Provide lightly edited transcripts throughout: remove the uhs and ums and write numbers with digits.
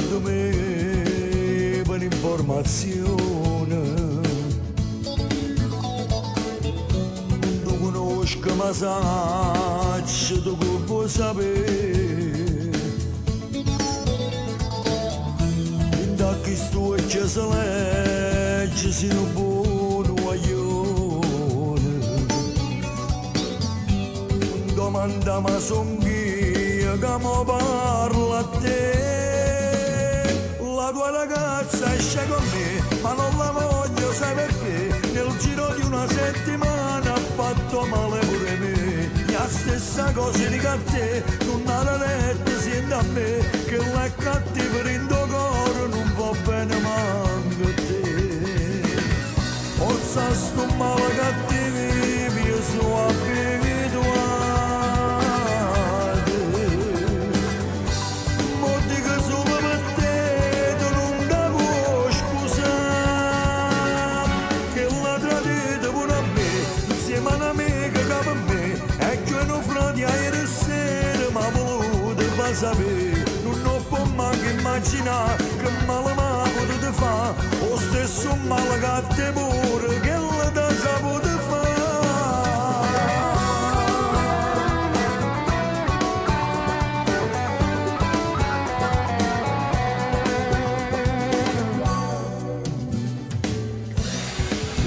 di me per informazione. Tu conosci ma sai, tu che vuoi sapere. Da che sto e ci si legge, si un buon guaglione. Domanda ma son io che mi parla a te. La tua ragazza esce con me, ma non la voglio sapere perché. Nel giro di una settimana ha fatto male pure me. La stessa cosa di a te, non ha detto sente a me, che la cattiva in tuo cuore non va bene manco a te. Forza sto male cattivi, io sono abituato. Sapere, non può manco immaginare che male mi ha potuto fare, lo stesso male che te pure che la da saputo fare.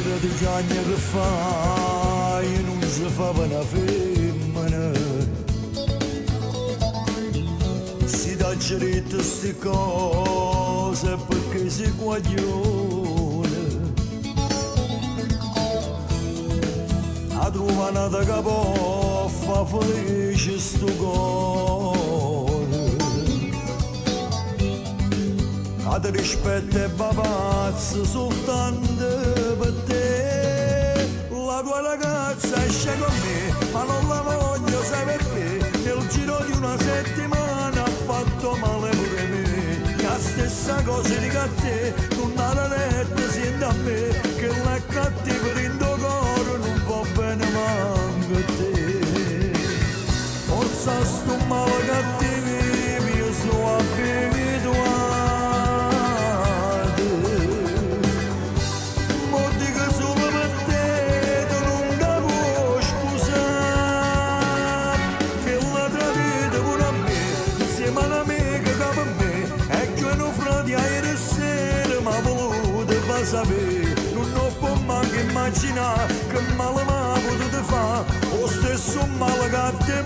Tredici anni che fai non si fa per una femmina. Ci detto sti cose perché si guaglione. A trovata che può fa felice sto cuore. A te rispetto e papazzo soltanto per te. La tua ragazza esce con me, ma non la voglio sapere perché. Nel giro di una settimana ha fatto male pure me. La stessa cosa di a te, non ha detto sente a me, che la cattiva in tuo cuore non va bene manco a te. Forza sto male cattivi, io sono abituato. Mo dico solo per te, tu non la puoi scusare, che la tradita pure a me, insieme all'amica che per me, e che non frati ieri sera mi ha voluto far sapere, non può manco immaginare che male mi ha potuto fare, lo stesso male che te